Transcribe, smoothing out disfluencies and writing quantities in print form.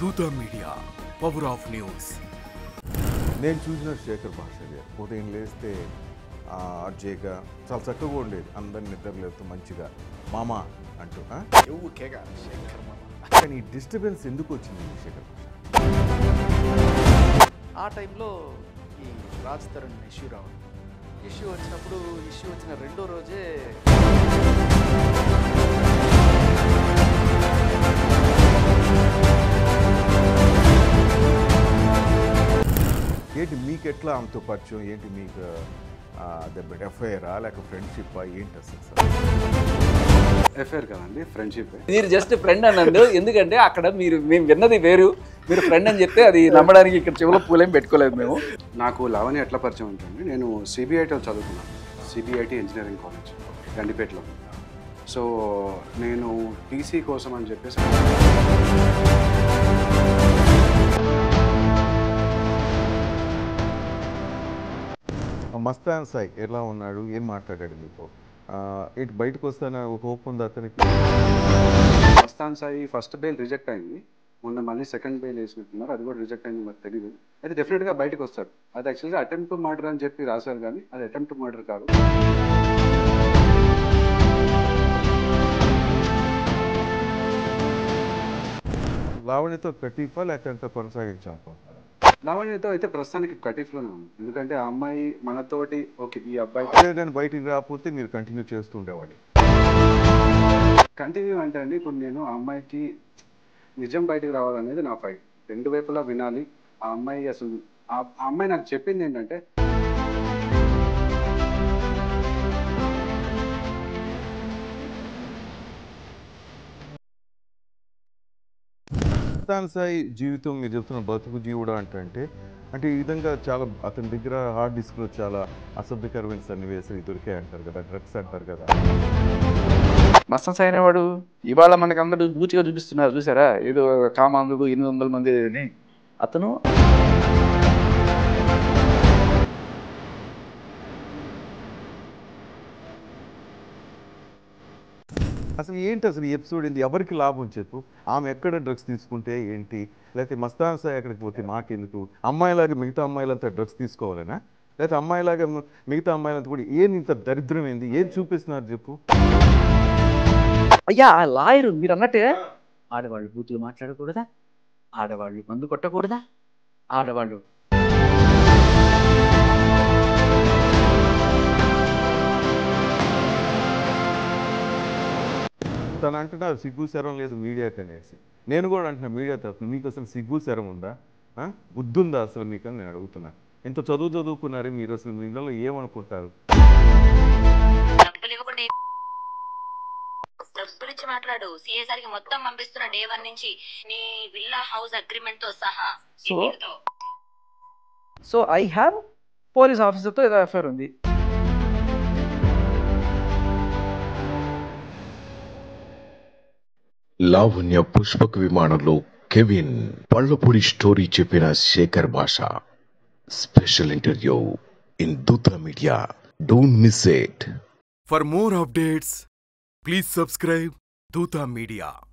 దూత media, power of news. నేను చూసిన శేఖర్ భాష గారు ఉదయం లేస్తే అర్జేగా చాలా చక్కగా ఉండేది. అందరిని నిద్రలేస్తూ మంచిగా మామ అంటూ. కానీ డిస్టర్బెన్స్ ఎందుకు వచ్చింది శేఖర్ భాష? ఆ టైంలో ఈ రాజ్ తరుణ్ ఇష్యూ రావడం, ఇష్యూ వచ్చిన రెండో రోజే ఏంటి మీకు ఎట్లా ఆమెతో పరిచయం? ఏంటి మీకు ఎఫ్ఐఆరా లేక ఫ్రెండ్షిప్పా ఏంటి అసలు సార్? ఎఫ్ఐఆర్ కదండి, ఫ్రెండ్షిప్. మీరు జస్ట్ ఫ్రెండ్ అన్నందు, ఎందుకంటే అక్కడ మేము విన్నది వేరు, మీరు ఫ్రెండ్ అని చెప్తే అది నమ్మడానికి ఇక్కడ చెవులో పూలేం పెట్టుకోలేదు మేము. నాకు లావణ్య ఎట్లా పరిచయం ఉంటుంది, నేను సిబిఐటీలో చదువుకున్నాను, సిబిఐటి ఇంజనీరింగ్ కాలేజ్ గండిపేటలో. సో నేను టీసీ కోసం అని చెప్పేసి మస్తాన్ సాయి ఎలా ఉన్నాడు, ఏం మాట్లాడాడు మీకు? ఇటు బయటకు వస్తాన హోప్ ఉంది అతనికి. Mastan Sai first bail reject అయింది, మొన్న మళ్ళీ సెకండ్ బెయిల్ వేసినట్టున్నారు, అది కూడా రిజెక్ట్ అయింది, మాకు తెలియదు. అయితే డెఫినెట్గా బయటకు వస్తాడు. అది యాక్చువల్గా అటెంప్ట్ టు మర్డర్ అని చెప్పి రాశారు, కానీ అది అటెంప్ట్ టు మర్డర్ కాదు. లావణ్యతో కటీఫా లేకపోతే కొనసాగించాను? లావణ్యతో అయితే ప్రస్తుతానికి కటీఫ్లోనే ఉంది, ఎందుకంటే ఆ అమ్మాయి మనతోటి ఓకే, ఈ అబ్బాయి కానీ బయటికి రాకపోతే మీరు కంటిన్యూ చేస్తూ ఉండేవాడి. కంటిన్యూ అంటే అండి, ఇప్పుడు నేను ఆ అమ్మాయికి నిజం బయటకు రావాలనేది నా ఫైట్. రెండు వైపులా వినాలి. ఆ అమ్మాయి అసలు ఆ అమ్మాయి నాకు చెప్పింది ఏంటంటే, మస్తాన్ సాయి జీవితం మీరు చెప్తున్న బతుకు జీవుడు అంటే ఈ విధంగా చాలా అతని దగ్గర హార్డ్ డిస్క్లో చాలా అసభ్యకరమైన సన్నివేశాలు దొరికాయి అంటారు కదా, డ్రగ్స్ అంటారు కదా. మస్తాన్ సాయి అనేవాడు ఇవాళ మనకు అందరూ బూచిగా చూపిస్తున్నారు, చూసారా? ఏదో కామాంధుడు 800 మంది అని. అతను అసలు ఏంటి అసలు ఈ ఎపిసోడ్ ఏంటి? ఎవరికి లాభం చెప్పు? ఆమె ఎక్కడ డ్రగ్స్ తీసుకుంటే ఏంటి, లేకపోతే మస్తాన్ సాయి ఎక్కడికి పోతే మాకెందుకు? అమ్మాయిలాగా మిగతా అమ్మాయిలంతా డ్రగ్స్ తీసుకోవాలనా? లేకపోతే అమ్మాయిలాగా మిగతా అమ్మాయిలంతా కూడా ఏంది ఇంత దరిద్రం ఏంది? ఏం చూపిస్తున్నారు చెప్పు? అయ్యా ఆ లాయరు మీరు అన్నట్టే, ఆడవాళ్ళు బూతులు మాట్లాడకూడదా, ఆడవాళ్ళు మందు కొట్టకూడదా, ఆడవాళ్ళు తను అంటున్నా సిగ్గు శరం లేదు మీడియాకి అనేసి. నేను కూడా అంటున్నా మీడియా తరఫున, మీకు అసలు సిగ్గు శరం ఉందా? బుద్ధి ఉందా అసలు మీకు అని నేను అడుగుతున్నా. ఎంత చదువుకున్నారు మీరు, అసలు మీ ఇళ్ళలో ఏమనుకుంటారు? డబ్బులిచ్చి మాట్లాడు. సిఏ సారికి మొత్తం పంపిస్తున్నా డే 1 నుంచి నీ విల్లా హౌస్ అగ్రిమెంట్ తో సహా. సో ఐ హ్యావ్ పోలీస్ ఆఫీసర్తో ఏదో ఎఫ్ఐఆర్ ఉంది. లావణ్య పుష్పక విమానంలో కెవిన్ పళ్ళపొడి స్టోరీ చెప్పిన శేఖర్ భాష స్పెషల్ ఇంటర్వ్యూ ఇన్ దూత media. Don't miss it. For more updates please subscribe దూత మీడియా.